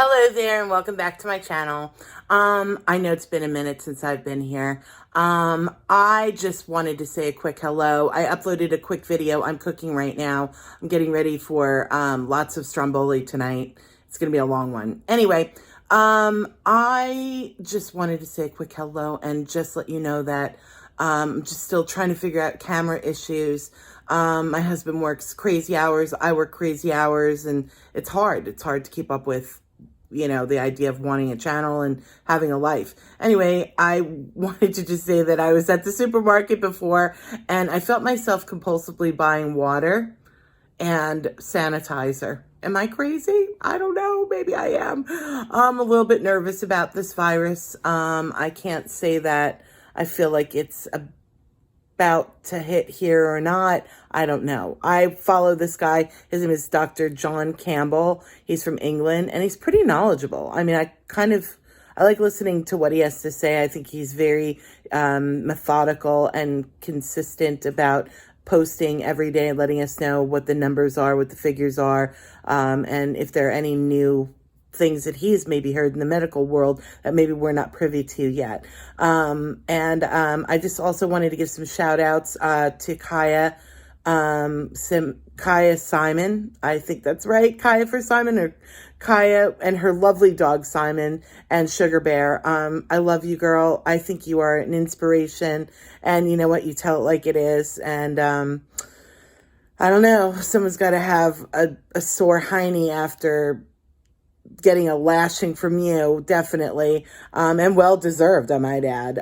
Hello there and welcome back to my channel. I know it's been a minute since I've been here. I just wanted to say a quick hello. I uploaded a quick video. I'm cooking right now. I'm getting ready for lots of stromboli tonight. It's going to be a long one. Anyway, I just wanted to say a quick hello and just let you know that I'm just still trying to figure out camera issues. My husband works crazy hours. I work crazy hours, and it's hard. It's hard to keep up with, the idea of wanting a channel and having a life. Anyway, I wanted to just say that I was at the supermarket before and I felt myself compulsively buying water and sanitizer. Am I crazy? I don't know. Maybe I am. I'm a little bit nervous about this virus. I can't say that I feel like it's about to hit here or not. I don't know. I follow this guy. His name is Dr. John Campbell. He's from England and he's pretty knowledgeable. I mean, I like listening to what he has to say. I think he's very methodical and consistent about posting every day and letting us know what the numbers are, what the figures are, and if there are any new things that he's maybe heard in the medical world that maybe we're not privy to yet. I just also wanted to give some shout outs to Kaya Simon. I think that's right. Kaya for Simon, or Kaya and her lovely dog Simon and Sugar Bear. I love you, girl. I think you are an inspiration, and you know what? You tell it like it is. And I don't know. Someone's got to have a sore hiney after getting a lashing from you, definitely, and well-deserved, I might add.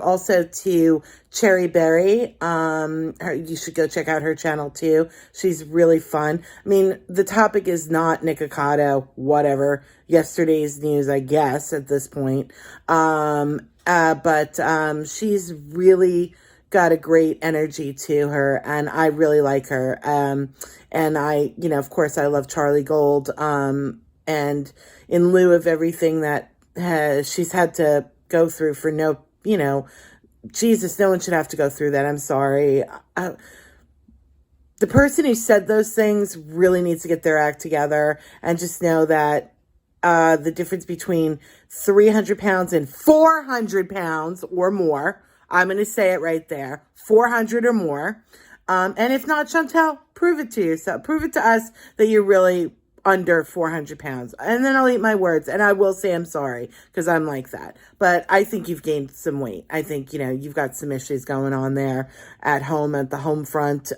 Also to Cherry Berry, you should go check out her channel too. She's really fun. I mean, the topic is not Nikocado, whatever, yesterday's news, I guess, at this point. She's really got a great energy to her, and I really like her. And I, of course, I love Charlie Gold. And in lieu of everything that she's had to go through for Jesus, no one should have to go through that. I'm sorry. The person who said those things really needs to get their act together and just know that the difference between 300 pounds and 400 pounds or more, I'm going to say it right there, 400 or more. And if not, Chantel, prove it to yourself. Prove it to us that you're really under 400 pounds. And then I'll eat my words. And I will say I'm sorry, because I'm like that. But I think you've gained some weight. I think, you've got some issues going on there at home, at the home front.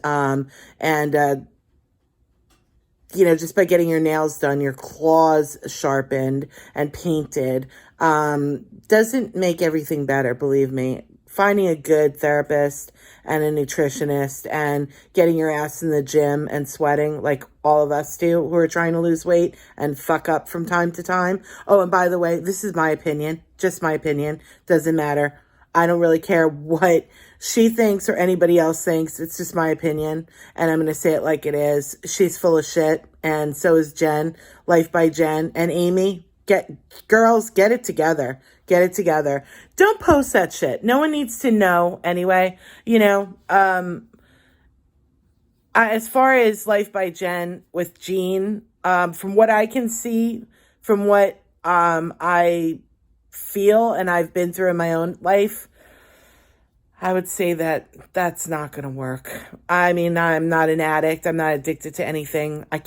Just by getting your nails done, your claws sharpened and painted, doesn't make everything better, believe me. Finding a good therapist and a nutritionist and getting your ass in the gym and sweating like all of us do who are trying to lose weight and fuck up from time to time. Oh, and by the way, this is my opinion, just my opinion. Doesn't matter. I don't really care what she thinks or anybody else thinks. It's just my opinion. And I'm going to say it like it is. She's full of shit. And so is Jen, Life by Jen. And Amy, girls, get it together. Get it together. Don't post that shit. No one needs to know anyway. As far as Life by Jen with Jean, from what I can see, from what I feel and I've been through in my own life, I would say that that's not going to work. I mean, I'm not an addict. I'm not addicted to anything. I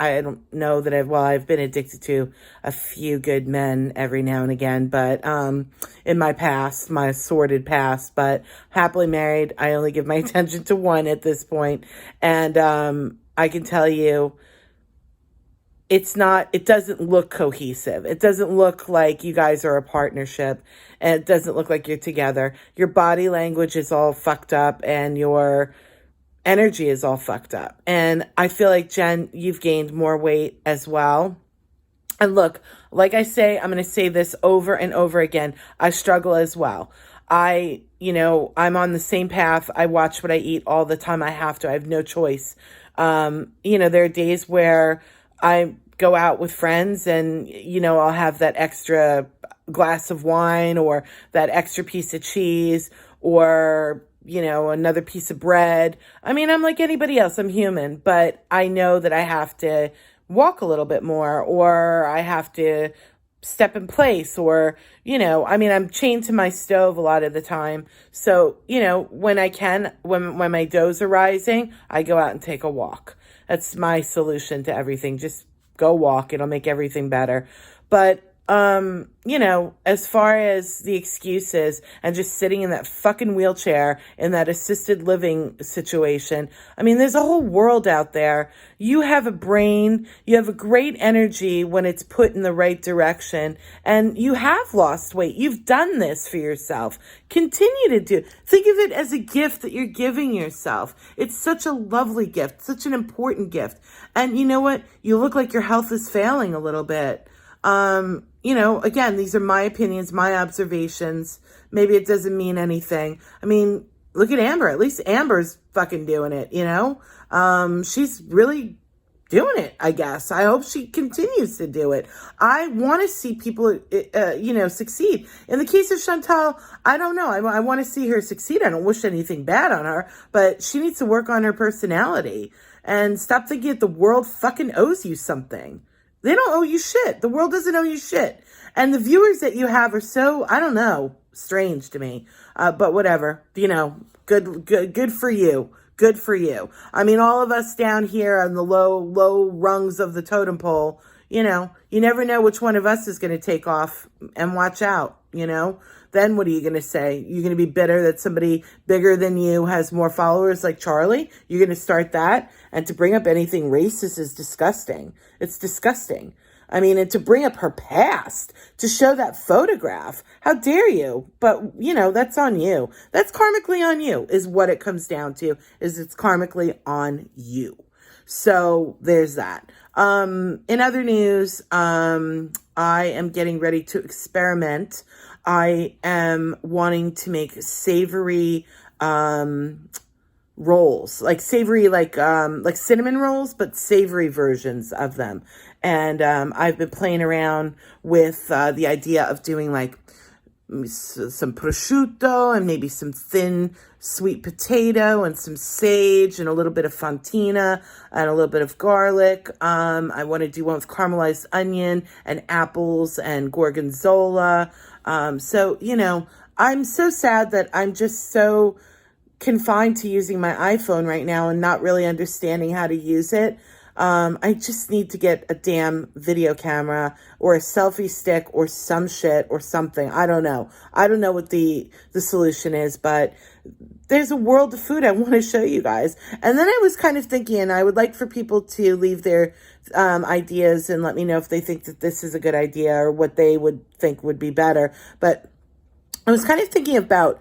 don't know that I've been addicted to a few good men every now and again, but in my past, my sordid past, but happily married. I only give my attention to one at this point. And I can tell you, it doesn't look cohesive. It doesn't look like you guys are a partnership, and it doesn't look like you're together. Your body language is all fucked up and your energy is all fucked up. And I feel like, Jen, you've gained more weight as well. And look, like I say, I'm going to say this over and over again. I struggle as well. I'm on the same path. I watch what I eat all the time. I have to. I have no choice. There are days where I go out with friends and, I'll have that extra glass of wine or that extra piece of cheese or, another piece of bread. I mean, I'm like anybody else. I'm human, but I know that I have to walk a little bit more, or I have to step in place, or, I mean, I'm chained to my stove a lot of the time. So, when I can, when my doughs are rising, I go out and take a walk. That's my solution to everything. Just go walk. It'll make everything better. But, as far as the excuses and just sitting in that fucking wheelchair in that assisted living situation, I mean, there's a whole world out there. You have a brain, you have a great energy when it's put in the right direction, and you have lost weight. You've done this for yourself. Continue to do. Think of it as a gift that you're giving yourself. It's such a lovely gift, such an important gift. And you know what? You look like your health is failing a little bit. Again, these are my opinions, my observations. Maybe it doesn't mean anything. I mean, look at Amber. At least Amber's fucking doing it, She's really doing it, I guess. I hope she continues to do it. I want to see people, succeed. In the case of Chantal, I don't know. I want to see her succeed. I don't wish anything bad on her, but she needs to work on her personality and stop thinking that the world fucking owes you something. They don't owe you shit. The world doesn't owe you shit. And the viewers that you have are so, I don't know, strange to me. But whatever, good for you. Good for you. I mean, all of us down here on the low rungs of the totem pole, you never know which one of us is going to take off, and watch out, Then what are you going to say? You're going to be bitter that somebody bigger than you has more followers like Charlie? You're going to start that? And to bring up anything racist is disgusting. It's disgusting. I mean, and to bring up her past, to show that photograph, how dare you? But, that's on you. That's karmically on you, is what it comes down to, is it's karmically on you. So there's that. In other news, I am getting ready to experiment. I am wanting to make savory rolls, like savory, like cinnamon rolls, but savory versions of them. And I've been playing around with the idea of doing like some prosciutto and maybe some thin sweet potato and some sage and a little bit of fontina and a little bit of garlic. I want to do one with caramelized onion and apples and gorgonzola. So, I'm so sad that I'm just so confined to using my iPhone right now and not really understanding how to use it. I just need to get a damn video camera or a selfie stick or some shit or something. I don't know. I don't know what the solution is, but there's a world of food I want to show you guys. And then I was kind of thinking, I would like for people to leave their ideas and let me know if they think that this is a good idea or what they would think would be better. But I was kind of thinking about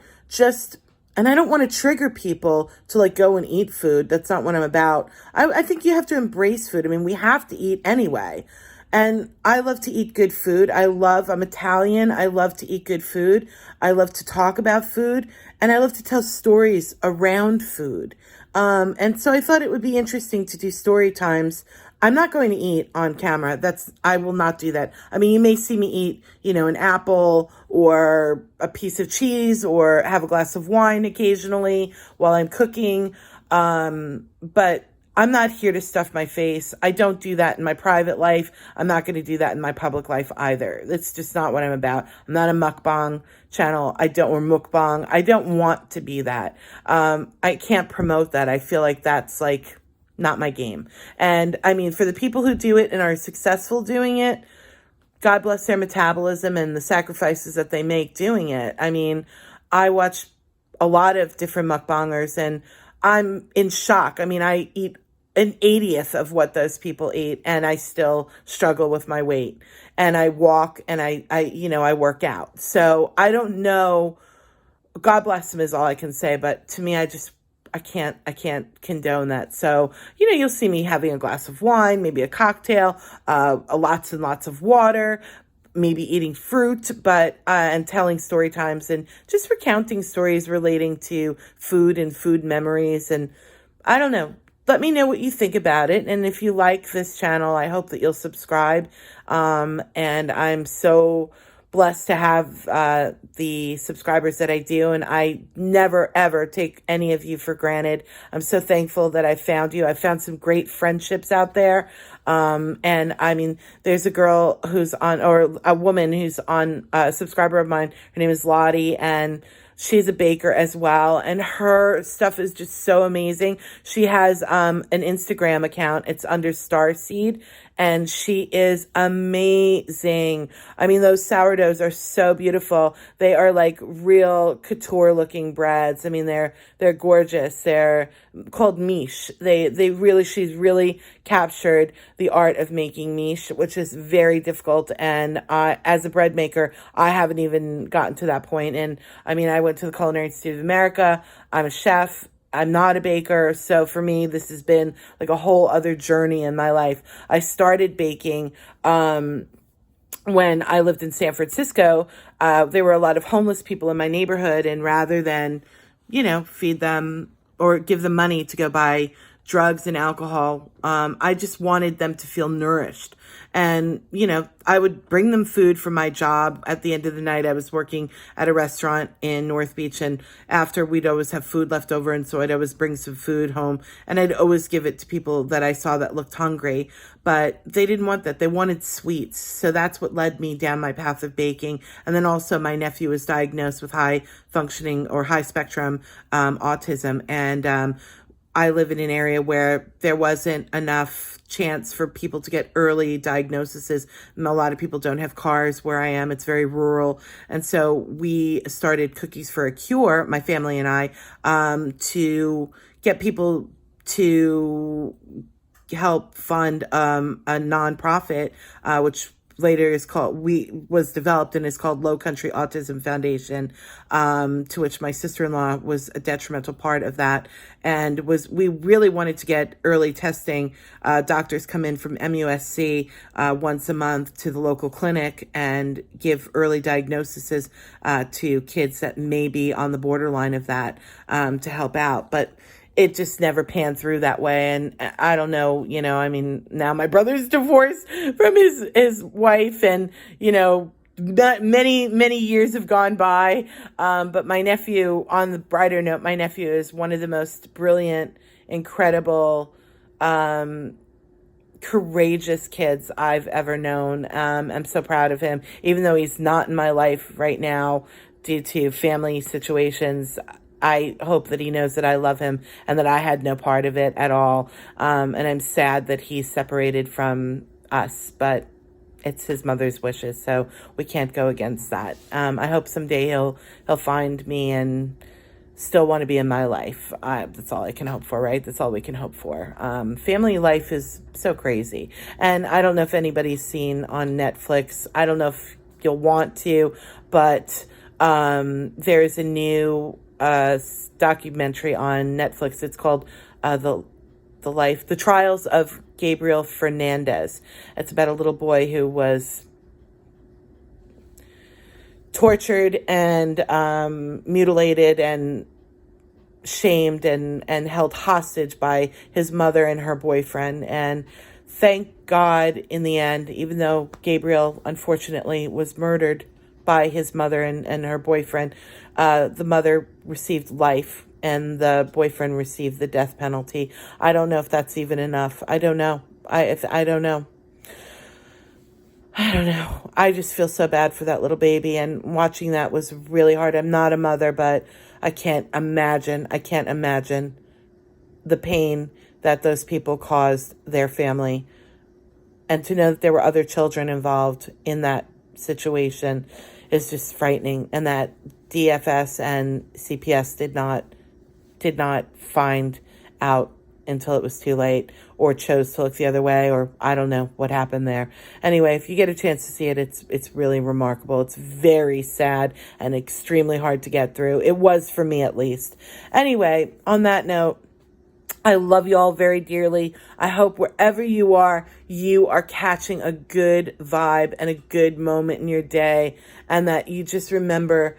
and I don't want to trigger people to like go and eat food. That's not what I'm about. I think you have to embrace food. I mean, we have to eat anyway. And I love to eat good food. I'm Italian. I love to eat good food. I love to talk about food. And I love to tell stories around food. And so I thought it would be interesting to do story times. I'm not going to eat on camera. I will not do that. I mean, you may see me eat, an apple or a piece of cheese or have a glass of wine occasionally while I'm cooking. But I'm not here to stuff my face. I don't do that in my private life. I'm not going to do that in my public life either. That's just not what I'm about. I'm not a mukbang channel. or mukbang. I don't want to be that. I can't promote that. I feel like that's like not my game. And I mean, for the people who do it and are successful doing it, God bless their metabolism and the sacrifices that they make doing it. I mean, I watch a lot of different mukbangers and I'm in shock. I mean, I eat an 80th of what those people eat and I still struggle with my weight. And I walk and I work out. So I don't know. God bless them is all I can say. But to me, I can't condone that. So, you'll see me having a glass of wine, maybe a cocktail, lots and lots of water, maybe eating fruit, and telling story times and just recounting stories relating to food and food memories. And I don't know. Let me know what you think about it. And if you like this channel, I hope that you'll subscribe. And I'm so blessed to have the subscribers that I do, and I never ever take any of you for granted. I'm so thankful that I found you. I found some great friendships out there. And I mean, there's a girl who's on, or a woman who's on, a subscriber of mine. Her name is Lottie, and she's a baker as well, and her stuff is just so amazing. She has an Instagram account. It's under Starseed, and she is amazing. I mean, those sourdoughs are so beautiful. They are like real couture looking breads. I mean, they're gorgeous. They're called miche. She's really captured the art of making miche, which is very difficult. And as a bread maker, I haven't even gotten to that point. And I mean, I went to the Culinary Institute of America. I'm a chef. I'm not a baker. So for me, this has been like a whole other journey in my life. I started baking, when I lived in San Francisco. There were a lot of homeless people in my neighborhood, and rather than, feed them or give them money to go buy drugs and alcohol, I just wanted them to feel nourished. And, I would bring them food from my job. At the end of the night, I was working at a restaurant in North Beach, and after, we'd always have food left over, and so I'd always bring some food home, and I'd always give it to people that I saw that looked hungry, but they didn't want that. They wanted sweets. So that's what led me down my path of baking. And then also my nephew was diagnosed with high functioning or high spectrum autism, and I live in an area where there wasn't enough chance for people to get early diagnoses. A lot of people don't have cars where I am. It's very rural. And so we started Cookies for a Cure, my family and I, to get people to help fund a nonprofit, which later was developed and is called Low Country Autism Foundation, to which my sister-in-law was a detrimental part of that. And we really wanted to get early testing. Doctors come in from MUSC once a month to the local clinic and give early diagnoses to kids that may be on the borderline of that, to help out. But it just never panned through that way. And I don't know, I mean, now my brother's divorced from his wife, and, many years have gone by. But my nephew, on the brighter note, my nephew is one of the most brilliant, incredible, courageous kids I've ever known. I'm so proud of him, even though he's not in my life right now due to family situations. I hope that he knows that I love him and that I had no part of it at all. And I'm sad that he's separated from us, but it's his mother's wishes, so we can't go against that. I hope someday he'll find me and still want to be in my life. That's all I can hope for, right? That's all we can hope for. Family life is so crazy. And I don't know if anybody's seen on Netflix. I don't know if you'll want to, but there's a new documentary on Netflix. It's called The Trials of Gabriel Fernandez. It's about a little boy who was tortured and mutilated and shamed and held hostage by his mother and her boyfriend. And thank God, in the end, even though Gabriel unfortunately was murdered by his mother and her boyfriend, the mother received life and the boyfriend received the death penalty. I don't know if that's even enough. I don't know. I don't know. I don't know. I just feel so bad for that little baby, and watching that was really hard. I'm not a mother, but I can't imagine the pain that those people caused their family. And to know that there were other children involved in that situation is just frightening. And that DFS and CPS did not find out until it was too late, or chose to look the other way, or I don't know what happened there. Anyway, if you get a chance to see it, it's really remarkable. It's very sad and extremely hard to get through. It was for me, at least. Anyway, on that note, I love you all very dearly. I hope wherever you are catching a good vibe and a good moment in your day, and that you just remember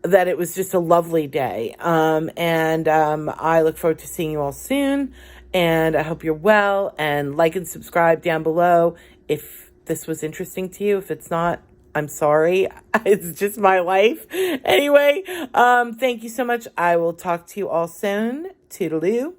that it was just a lovely day. And I look forward to seeing you all soon. And I hope you're well, and like and subscribe down below if this was interesting to you. If it's not, I'm sorry. It's just my life. Anyway, thank you so much. I will talk to you all soon. Toodaloo.